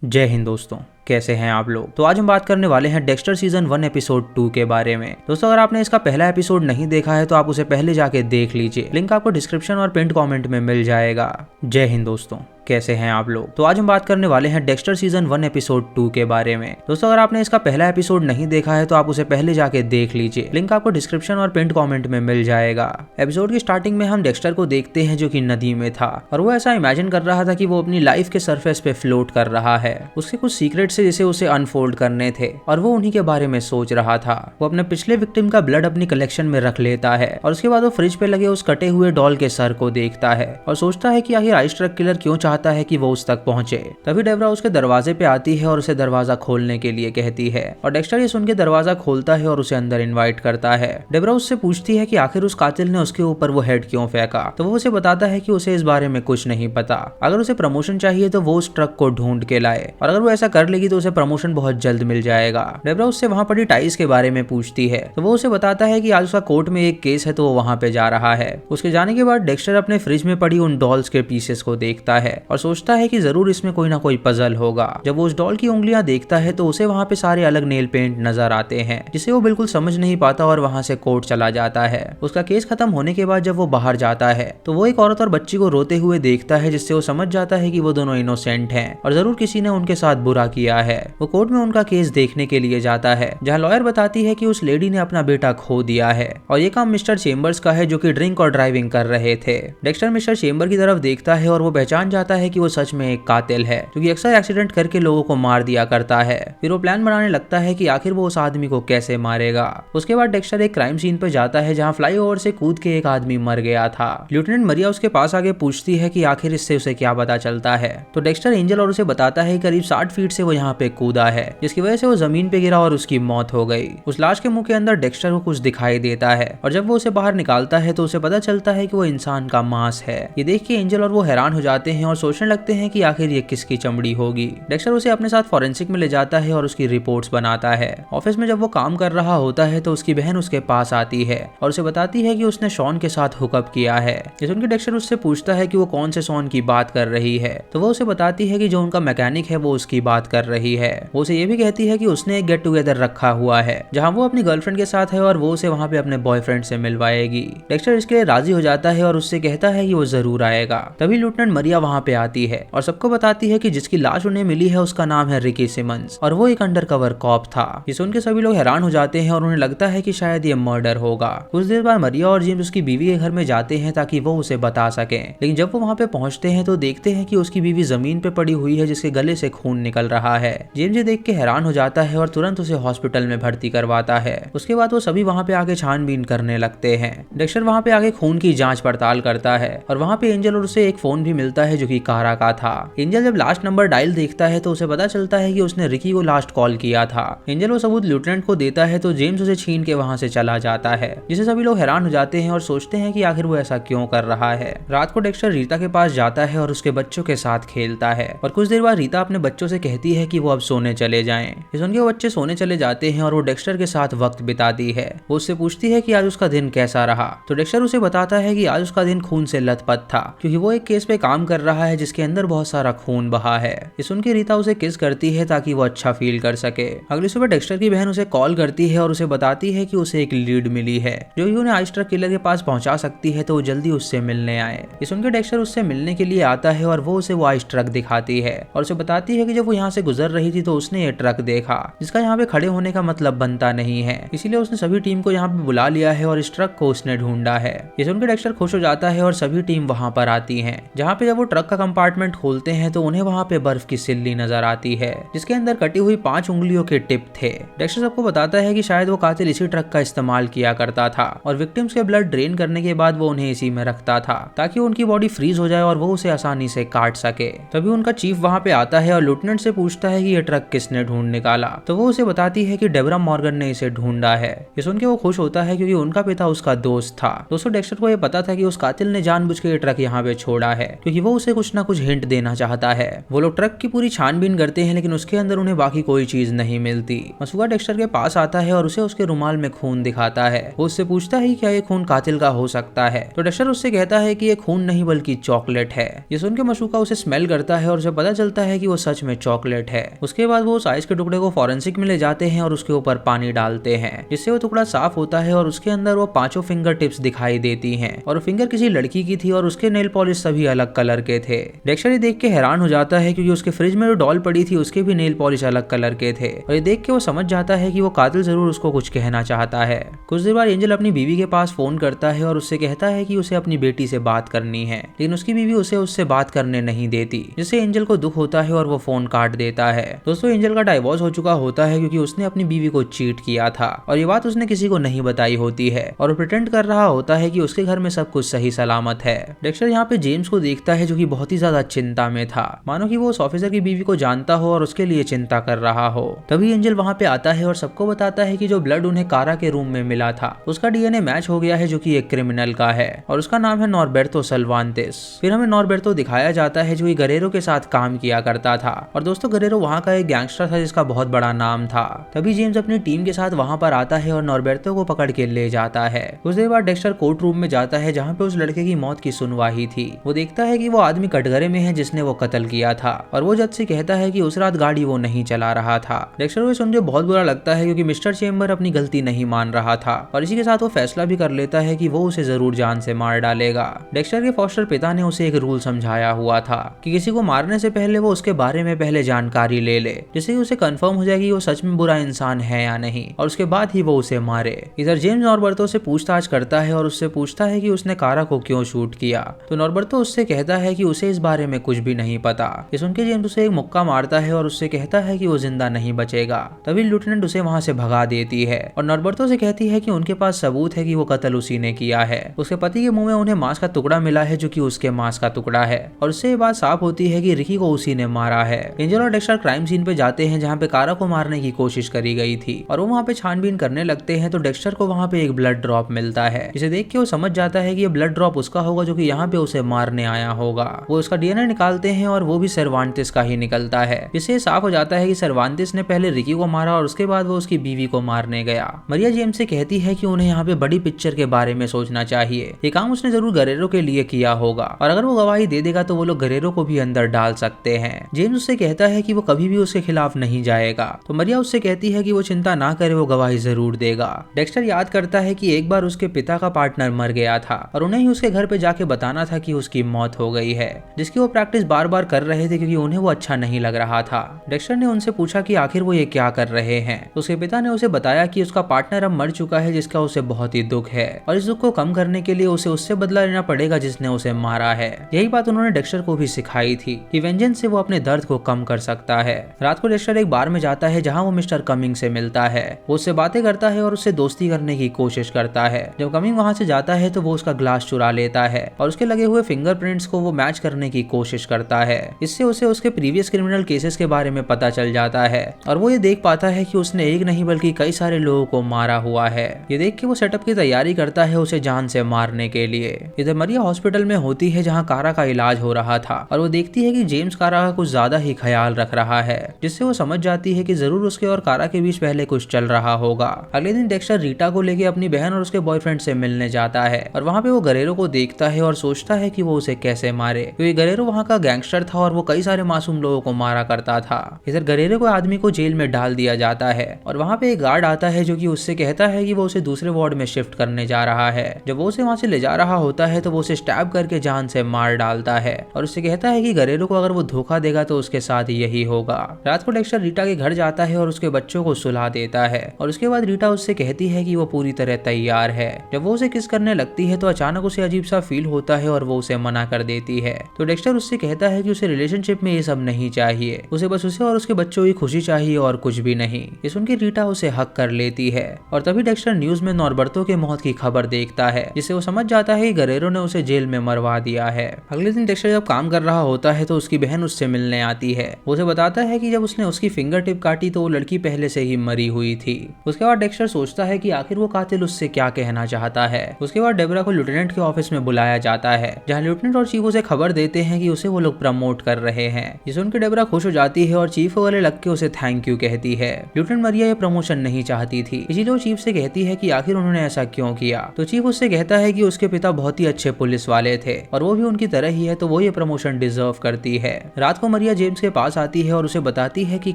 जय हिंद दोस्तों, कैसे हैं आप लोग। तो आज हम बात करने वाले हैं डेक्स्टर सीजन 1 एपिसोड 2 के बारे में। दोस्तों, अगर आपने इसका पहला एपिसोड नहीं देखा है तो आप उसे पहले जाके देख लीजिए। लिंक आपको डिस्क्रिप्शन और पिंड कमेंट में मिल जाएगा। जय हिंद दोस्तों, कैसे हैं आप लोग। तो आज हम बात करने वाले हैं डेक्स्टर सीजन 1 एपिसोड 2 के बारे में। दोस्तों, अगर आपने इसका पहला एपिसोड नहीं देखा है तो आप उसे पहले जाके देख लीजिए। लिंक आपको डिस्क्रिप्शन और पिंड कमेंट में मिल जाएगा। एपिसोड की स्टार्टिंग में हम डेक्स्टर को देखते हैं जो कि नदी में था और वो ऐसा इमेजिन कर रहा था कि वो अपनी लाइफ के सरफेस पे फ्लोट कर रहा है। उसके कुछ सीक्रेट्स जिसे उसे अनफोल्ड करने थे और वो उन्हीं के बारे में सोच रहा था। वो अपने पिछले विक्टिम का ब्लड अपनी कलेक्शन में रख लेता है और उसके बाद वो फ्रिज पे लगे उस कटे हुए डॉल के सर को देखता है और सोचता है कि आखिर आइस ट्रक किलर क्यों चाहता है कि वो उस तक पहुंचे। तभी डेब्रा उसके दरवाजे पे आती है और उसे दरवाजा खोलने के लिए कहती है और डेक्स्टर ये सुन के दरवाजा खोलता है और उसे अंदर इनवाइट करता है। डेब्रा उससे पूछती है कि आखिर उस कातिल ने उसके ऊपर वो हेड क्यों फेंका, तो वो उसे बताता है कि उसे इस बारे में कुछ नहीं पता। अगर उसे प्रमोशन चाहिए तो वो उस ट्रक को ढूंढ के लाए और अगर वो ऐसा कर लेगी तो उसे प्रमोशन बहुत जल्द मिल जाएगा। डेब्रा उससे वहां पड़ी टाइस के बारे में पूछती है तो वो उसे बताता है कि आज उसका कोर्ट में एक केस है तो वो वहां पे जा रहा है। उसके जाने के बाद डेक्स्टर अपने फ्रिज में पड़ी उन डॉल्स के पीसेस को देखता है और सोचता है कि जरूर इसमें कोई ना कोई पजल होगा। जब वो उस डॉल की उंगलियां देखता है तो उसे वहां पे सारे अलग नेल पेंट नजर आते हैं जिसे वो बिल्कुल समझ नहीं पाता और वहां से कोर्ट चला जाता है। उसका केस खत्म होने के बाद जब वो बाहर जाता है तो वो एक औरत और बच्ची को रोते हुए देखता है जिससे वो समझ जाता है कि वो दोनों इनोसेंट हैं और जरूर किसी ने उनके साथ बुरा किया है। वो कोर्ट में उनका केस देखने के लिए जाता है जहाँ लॉयर बताती है कि उस लेडी ने अपना बेटा खो दिया है और ये काम मिस्टर चेम्बर्स का है जो कि ड्रिंक और ड्राइविंग कर रहे थे। डेक्स्टर मिस्टर चेम्बर की तरफ देखता है और वो पहचान जाता है कि वो सच में एक कातिल है क्योंकि अक्सर एक्सीडेंट करके लोगों को मार दिया करता है। फिर वो प्लान बनाने लगता है कि आखिर वो उस आदमी को कैसे मारेगा। उसके बाद डेक्स्टर एक क्राइम सीन पर जाता है जहाँ फ्लाईओवर से कूद के एक आदमी मर गया था। लेफ्टिनेंट मरिया उसके पास आगे पूछती है कि आखिर इससे उसे क्या पता चलता है, तो डेक्स्टर एंजल और उसे बताता है करीब 60 फीट से वो यहाँ पे कूदा है जिसकी वजह से वो जमीन पे गिरा और उसकी मौत हो गई। उस लाश के मुंह के अंदर डेक्स्टर को कुछ दिखाई देता है और जब वो उसे बाहर निकालता है तो उसे पता चलता है कि वो इंसान का मांस है। ये देख के एंजल और वो हैरान हो जाते हैं और सोचने लगते हैं कि आखिर ये किसकी चमड़ी होगी। डेक्स्टर उसे अपने साथ फॉरेंसिक में ले जाता है और उसकी रिपोर्ट्स बनाता है। ऑफिस में जब वो काम कर रहा होता है तो उसकी बहन उसके पास आती है और उसे बताती है कि उसने शॉन के साथ हुकअप किया है। ये सुनकर डेक्स्टर उससे पूछता है कि वो कौन से शॉन की बात कर रही है, तो वो उसे बताती है कि जो उनका मैकेनिक है वो उसकी बात कर रही है। वो उसे ये भी कहती है कि उसने एक गेट टुगेदर रखा हुआ है जहाँ वो अपनी गर्लफ्रेंड के साथ है और वो उसे वहाँ पे अपने बॉयफ्रेंड से मिलवाएगी। डेक्स्टर इसके लिए राजी हो जाता है और उससे कहता है कि वो जरूर आएगा। तभी लेफ्टिनेंट मरिया वहाँ पे आती है और सबको बताती है कि जिसकी लाश उन्हें मिली है उसका नाम है रिकी सिमंस और वो एक अंडरकवर कॉप था। ये सुनकर सभी लोग हैरान हो जाते हैं और उन्हें लगता है कि शायद ये मर्डर होगा। कुछ देर बाद मरिया और जेम्स उसकी बीवी के घर में जाते हैं ताकि वो उसे बता सके, लेकिन जब वो वहाँ पे पहुंचते हैं तो देखते हैं कि उसकी बीवी जमीन पे पड़ी हुई है जिसके गले से खून निकल रहा है। जेम्स ये देख के हैरान हो जाता है और तुरंत उसे हॉस्पिटल में भर्ती करवाता है। उसके बाद वो सभी वहाँ पे आके छानबीन करने लगते हैं। डेक्स्टर वहाँ पे आके खून की जांच पड़ताल करता है और वहाँ पे एंजल और उसे एक फोन भी मिलता है जो कि कारा का था। एंजल जब लास्ट नंबर डायल देखता है तो उसे पता चलता है कि उसने रिकी को लास्ट कॉल किया था। एंजल वो सबूत लेफ्टिनेंट को देता है तो जेम्स उसे छीन के वहाँ से चला जाता है जिसे सभी लोग हैरान हो जाते हैं और सोचते हैं कि आखिर वो ऐसा क्यों कर रहा है। रात को डेक्स्टर रीता के पास जाता है और उसके बच्चों के साथ खेलता है और कुछ देर बाद रीता अपने बच्चों से कहती है कि वो अब सोने चले जाएं। इस उनके बच्चे सोने चले जाते हैं और वो डेक्स्टर के साथ वक्त बिताती है। वो उससे पूछती है कि आज उसका दिन कैसा रहा, तो डेक्स्टर उसे बताता है कि आज उसका दिन खून से लथपथ था क्योंकि वो एक केस पे काम कर रहा है जिसके अंदर बहुत सारा खून बहा है। इस उनकी रीता उसे किस करती है ताकि वो अच्छा फील कर सके। अगली सुबह डेक्स्टर की बहन उसे कॉल करती है और उसे बताती है कि उसे एक लीड मिली है जो कि उन्हें आइस ट्रक किलर के पास पहुंचा सकती है, तो वो जल्दी उससे मिलने आए। इस उनके डेक्स्टर उससे मिलने के लिए आता है और वो उसे वो आइस ट्रक दिखाती है और उसे बताती है कि जब वो यहाँ से गुजर रही थी तो उसने ये ट्रक देखा जिसका यहाँ पे खड़े होने का मतलब बनता नहीं है, इसीलिए उसने सभी टीम को यहाँ पे बुला लिया है और इस ट्रक को उसने ढूंढा है। ये सुनकर डेक्स्टर खुश हो जाता है और सभी टीम वहाँ पर आती है जहाँ पे जब वो ट्रक का कंपार्टमेंट खोलते हैं तो उन्हें वहाँ पे बर्फ की सिल्ली नजर आती है जिसके अंदर कटी हुई 5 उंगलियों के टिप थे। डेक्स्टर सबको बताता है कि शायद वो कातिल इसी ट्रक का इस्तेमाल किया करता था और विक्टिम्स के ब्लड ड्रेन करने के बाद वो उन्हें इसी में रखता था ताकि उनकी बॉडी फ्रीज हो जाए और वो उसे आसानी से काट सके। तभी उनका चीफ वहाँ पे आता है और लेफ्टिनेंट से पूछता है कि ये ट्रक किसने ढूंढ निकाला, तो वो उसे बताती है कि डेब्रा मॉर्गन ने इसे ढूंढा है। ये सुन के वो खुश होता है क्योंकि उनका पिता उसका दोस्त था। दोस्तों, डेक्स्टर को ये पता था कि उस कातिल ने जानबूझ के ये ट्रक यहाँ पे छोड़ा है क्योंकि वो उसे कुछ ना कुछ हिंट देना चाहता है। वो लोग ट्रक की पूरी छानबीन करते हैं लेकिन उसके अंदर उन्हें बाकी कोई चीज नहीं मिलती। मसूआ डेक्स्टर के पास आता है और उसे उसके रुमाल में खून दिखाता है। वो उससे पूछता है क्या ये खून कातिल का हो सकता है, तो डेक्स्टर उससे कहता है कि ये खून नहीं बल्कि चॉकलेट है। ये सुन के मसूका उसे स्मेल करता है और उसे पता चलता है कि वो सच में चॉकलेट है। है। उसके बाद वो उस आइस के टुकड़े को फॉरेंसिक में ले जाते हैं और उसके ऊपर पानी डालते हैं, जिससे वो टुकड़ा साफ होता है और उसके अंदर वो 5 फिंगर टिप्स दिखाई देती हैं। और फिंगर किसी लड़की की थी और उसके नेल पॉलिश सभी अलग कलर के थे। डेक्स्टर ये देख के हैरान हो जाता है क्योंकि उसके फ्रिज में जो डॉल पड़ी थी उसके भी नेल पॉलिश अलग कलर के थे। और ये देख के वो समझ जाता है कि वो कातिल जरूर उसको कुछ कहना चाहता है। कुछ देर बाद एंजल अपनी बीवी के पास फोन करता है और उससे कहता है कि उसे अपनी बेटी से बात करनी है, लेकिन उसकी बीवी उसे उससे बात करने नहीं देती, जिससे एंजल को दुख होता है और वो फोन काट देता है। दोस्तों, एंजल का डाइवोर्स हो चुका होता है क्योंकि उसने अपनी बीवी को चीट किया था और ये बात उसने किसी को नहीं बताई होती है और वो प्रिटेंड कर रहा होता है कि उसके घर में सब कुछ सही सलामत है। डेक्स्टर यहाँ पे जेम्स को देखता है जो कि बहुत ही ज्यादा चिंता में था, मानो कि वो उस ऑफिसर की बीवी को जानता हो और उसके लिए चिंता कर रहा हो। तभी एंजल वहाँ पे आता है और सबको बताता है कि जो ब्लड उन्हें कारा के रूम में मिला था उसका डीएनए मैच हो गया है, जो कि एक क्रिमिनल का है और उसका नाम है नॉर्बर्टो सल्वांतेस। फिर हमें नॉर्बर्टो दिखाया जाता है जो कि गरेरो के साथ काम किया करता था और दोस्तों गरेरो वहाँ का एक गैंगस्टर था जिसका बहुत बड़ा नाम था। तभी जेम्स अपनी टीम के साथ वहाँ पर आता है और नॉर्बर्टो को पकड़ के ले जाता है। कुछ देर बाद डेक्स्टर कोर्ट रूम में जाता है जहाँ पे उस लड़के की मौत की सुनवाई थी। वो देखता है कि वो आदमी कटघरे में है जिसने वो कत्ल किया था और वो जज से कहता है कि उस रात गाड़ी वो नहीं चला रहा था। डेक्स्टर को सुन के बहुत बुरा लगता है क्योंकि मिस्टर चेम्बर अपनी गलती नहीं मान रहा था और इसी के साथ वो फैसला भी कर लेता है कि वो उसे जरूर जान से मार डालेगा। डेक्स्टर के फॉस्टर पिता ने उसे एक रूल समझाया हुआ था कि किसी को मारने से पहले वो उसके बारे में पहले जानकारी ले ले, जिससे उसे कंफर्म हो जाए कि वो सच में बुरा इंसान है या नहीं और उसके बाद ही वो उसे मारे। इधर जेम्स नॉर्बर्टो से पूछताछ करता है और उससे पूछता है कि उसने कारा को क्यों शूट किया, तो नॉर्बर्टो उससे कहता है कि उसे इस बारे में कुछ भी नहीं पता। ये सुन के जेम्स उसे एक मुक्का मारता है और उससे कहता है कि वो जिंदा नहीं बचेगा। तभी लेफ्टिनेंट उसे वहां से भगा देती है और नॉर्बर्टो से कहती है कि उनके पास सबूत है कि वो कत्ल उसी ने किया है। उसके पति के मुंह में उन्हें मांस का टुकड़ा मिला है जो कि उसके मांस का टुकड़ा है और उससे ये बात साफ होती है कि रिकी को उसी ने मारा है। एंजल और डेक्स्टर क्राइम सीन पे जाते हैं जहाँ पे कारा को मारने की कोशिश करी गई थी और वो वहाँ पे छानबीन करने लगते हैं तो डेक्स्टर को वहाँ पे एक ब्लड ड्रॉप मिलता है, जिसे देख के वो समझ जाता है कि ये ब्लड ड्रॉप उसका होगा जो कि यहाँ पे उसे मारने आया होगा। वो उसका डीएनए निकालते हैं और वो भी सर्वांतिस का ही निकलता है, जिससे साफ हो जाता है कि सर्वांतिस ने पहले रिकी को मारा और उसके बाद वो उसकी बीवी को मारने गया। मरिया जेम्स से कहती है कि उन्हें यहाँ पे बड़ी पिक्चर के बारे में सोचना चाहिए, ये काम उसने जरूर गरेरो के लिए किया होगा और अगर वो गवाही दे देगा तो वो लोग गरेरो को भी अंदर डाल सकते हैं। जेम्स उससे कहता है कि वो कभी भी उसके खिलाफ नहीं जाएगा, तो मरिया उससे कहती है कि वो चिंता ना करे, वो गवाही जरूर देगा। डेक्स्टर याद करता है कि एक बार उसके पिता का पार्टनर मर गया था और उन्हें ही उसके घर पे जाके बताना था कि उसकी मौत हो गई है, जिसकी वो प्रैक्टिस बार बार कर रहे थे क्योंकि उन्हें वो अच्छा नहीं लग रहा था। डेक्स्टर ने उनसे पूछा कि आखिर वो ये क्या कर रहे हैं, तो उसके पिता ने उसे बताया कि उसका पार्टनर अब मर चुका है जिसका उसे बहुत ही दुख है और इस दुख को कम करने के लिए उसे उससे बदला लेना पड़ेगा जिसने उसे मारा है। यही बात उन्होंने डेक्स्टर को भी सिखाई थी कि वेंजेंस से वो अपने दर्द को कम कर सकता है। रात को डेक्स्टर एक बार में जाता है जहाँ वो मिस्टर कमिंग से मिलता है। वो उससे बातें करता है और उससे दोस्ती करने की कोशिश करता है। जब कमिंग वहाँ से जाता है तो वो उसका ग्लास चुरा लेता है और उसके लगे हुए फिंगरप्रिंट्स को वो मैच करने की कोशिश करता है। इससे उसे उसके प्रीवियस क्रिमिनल केसेस के बारे में पता चल जाता है और वो ये देख पाता है कि उसने एक नहीं बल्कि कई सारे लोगों को मारा हुआ है। ये देख के वो सेटअप की तैयारी करता है उसे जान से मारने के लिए। इधर मरिया हॉस्पिटल में होती है जहाँ कारा का इलाज हो रहा था और वो देखती है कि जेम्स कारा का कुछ ज्यादा ही ख्याल रख रहा है, जिससे वो समझ जाती है कि जरूर उसके और कारा के बीच पहले कुछ चल रहा होगा। अगले दिन डेक्स्टर रीटा को लेके अपनी बहन और उसके बॉयफ्रेंड से मिलने जाता है और वहाँ पे वो गरेरो को देखता है और सोचता है कि वो उसे कैसे मारे, क्योंकि गरेरो वहाँ का गैंगस्टर था और वो कई सारे मासूम लोगों को मारा करता था। इधर गरेरो को आदमी को जेल में डाल दिया जाता है और वहाँ पे एक गार्ड आता है जो कि उससे कहता है कि वो उसे दूसरे वार्ड में शिफ्ट करने जा रहा है। जब वो उसे वहाँ से ले जा रहा होता है तो वो उसे स्टैब करके जान से मार डालता है और उससे कहता है कि गरेरो को अगर वो धोखा देगा तो उसके साथ यही होगा। रात को डेक्स्टर रीटा के घर जाता है और उसके बच्चों को सुला देता है और उसके बाद रीटा उससे कहती है कि वो पूरी तरह तैयार है। जब वो उसे किस करने लगती है तो अचानक उसे अजीब सा फील होता है और वो उसे मना कर देती है। तो डेक्स्टर उससे कहता है कि उसे रिलेशनशिप में ये सब नहीं चाहिए, उसे बस उसे और उसके बच्चों की खुशी चाहिए और कुछ भी नहीं। ये सुन के रीटा उसे हक कर लेती है और तभी डेक्स्टर न्यूज में नॉर्बर्टो के मौत की खबर देखता है, जिससे वो समझ जाता है कि गरेरो ने उसे जेल में मरवा दिया है। अगले दिन डेक्स्टर जब काम कर रहा होता है तो उसकी बहन उससे मिलने आती है। वो उसे बताता है कि जब उसने उसकी फिंगर टिप काटी तो वो लड़की पहले से ही मरी हुई थी। उसके बाद डेक्स्टर सोचता है कि आखिर वो कातिल उससे क्या कहना चाहता है। उसके बाद डेबरा को लेफ्टिनेंट के ऑफिस में बुलाया जाता है जहाँ लेफ्टिनेंट और चीफ उसे खबर देते हैं कि उसे वो लोग प्रमोट कर रहे हैं। ये सुनकर डेबरा खुश हो जाती है और चीफ वाले लग के उसे थैंक यू कहती है। लेफ्टिनेंट मरिया ये प्रमोशन नहीं चाहती थी, इसीलिए वो चीफ से कहती है कि आखिर उन्होंने ऐसा क्यों किया। तो चीफ उससे कहता है कि उसके पिता बहुत ही अच्छे पुलिस वाले थे और वो भी उनकी तरह ही है, तो वो ये प्रमोशन डिजर्व करती है। रात को मरिया जेम्स के पास आती है और उसे बताती है कि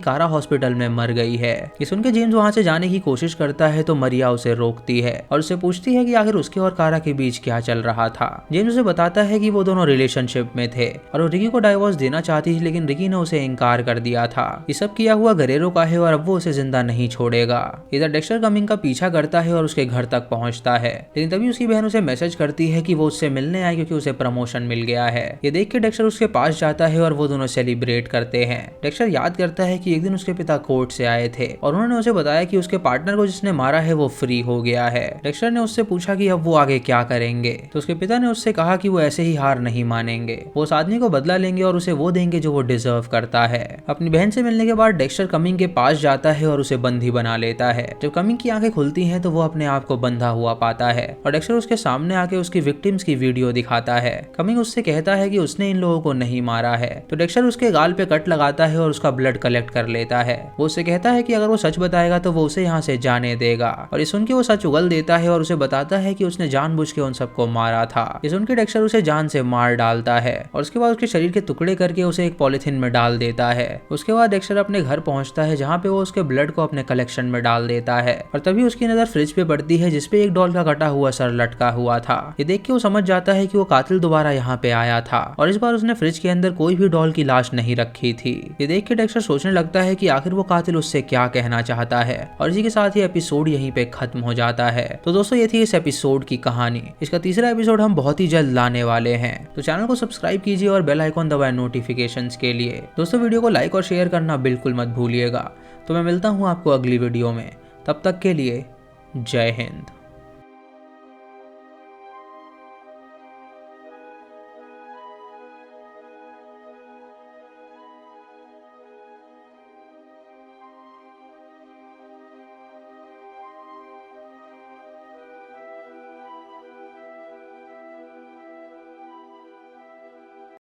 कारा हॉस्पिटल में मर गई है। ये सुन के जेम्स वहाँ से जाने की कोशिश करता है तो मरिया उसे रोकती है और उसे पूछती है कि आखिर उसके और कारा के बीच क्या चल रहा था। जेम्स उसे बताता है कि वो दोनों रिलेशनशिप में थे और वो रिकी को डाइवोर्स देना चाहती थी, लेकिन रिकी ने उसे इनकार कर दिया था। ये सब किया हुआ गरेरो का है और अब वो उसे जिंदा नहीं छोड़ेगा। इधर डेक्स्टर कमिंग का पीछा करता है और उसके घर तक पहुंचता है, लेकिन तभी उसकी बहन उसे मैसेज करती है कि वो उससे मिलने आए क्योंकि उसे प्रमोशन मिल गया है। ये देख के डेक्स्टर उसके पास जाता है और वो दोनों सेलिब्रेट करते हैं। डेक्स्टर याद करता है कि एक दिन उसके पिता कोर्ट से आए थे और उन्होंने उसे बताया कि उसके पार्टनर को जिसने मारा है वो फ्री हो गया है। डेक्स्टर ने उससे पूछा कि अब वो आगे क्या करेंगे, तो उसके पिता ने उससे कहा कि वो ऐसे ही हार नहीं मानेंगे, वो उस आदमी को बदला लेंगे और उसे वो देंगे जो वो डिजर्व करता है। अपनी बहन से मिलने के बाद डेक्स्टर कमिंग के पास जाता है और उसे बंदी बना लेता है। जब कमिंग की आंखें खुलती हैं तो वो अपने आप को बंधा हुआ पाता है और डेक्स्टर उसके सामने आके उसकी विक्टिम्स की वीडियो दिखाता है। कमिंग उससे कहता है कि उसने इन लोगों को नहीं मारा है, तो डेक्स्टर उसके गाल पे कट लगाता है और उसका ब्लड कलेक्ट कर लेता है। वो उससे कहता है कि अगर वो सच बताएगा तो वो उसे यहाँ से जाने देगा, और ये सुन के वो सच उगल देता है और उसे बताता है कि उसने जानबूझ के उन सबको मारा था। ये सुन के डेक्स्टर उसे जान से मार डालता है और उसके बाद उसके शरीर के टुकड़े करके उसे एक पॉलिथीन में डाल देता है। उसके बाद डेक्स्टर अपने घर पहुंचता है जहाँ पे वो उसके ब्लड को अपने कलेक्शन में डाल देता है, और तभी उसकी नजर फ्रिज पे पड़ती है जिसपे एक डॉल का कटा हुआ सर लटका हुआ था। ये देख के वो समझ जाता है कि वो कातिल दोबारा यहाँ पे आया था और इस बार उसने फ्रिज के अंदर कोई भी डॉल की लाश नहीं रखी थी। ये देख के डेक्स्टर सोचने लगता है कि आखिर वो कातिल उससे क्या कहना चाहता है, और इसी के साथ ये एपिसोड यहीं पे खत्म हो जाता है। तो दोस्तों ये थी इस एपिसोड की कहानी। इसका तीसरा एपिसोड हम बहुत ही जल्द लाने वाले हैं, तो चैनल को सब्सक्राइब कीजिए और बेल आइकॉन दबाएं नोटिफिकेशंस के लिए। दोस्तों वीडियो को लाइक और शेयर करना बिल्कुल मत भूलिएगा। तो मैं मिलता हूँ आपको अगली वीडियो में, तब तक के लिए जय हिंद।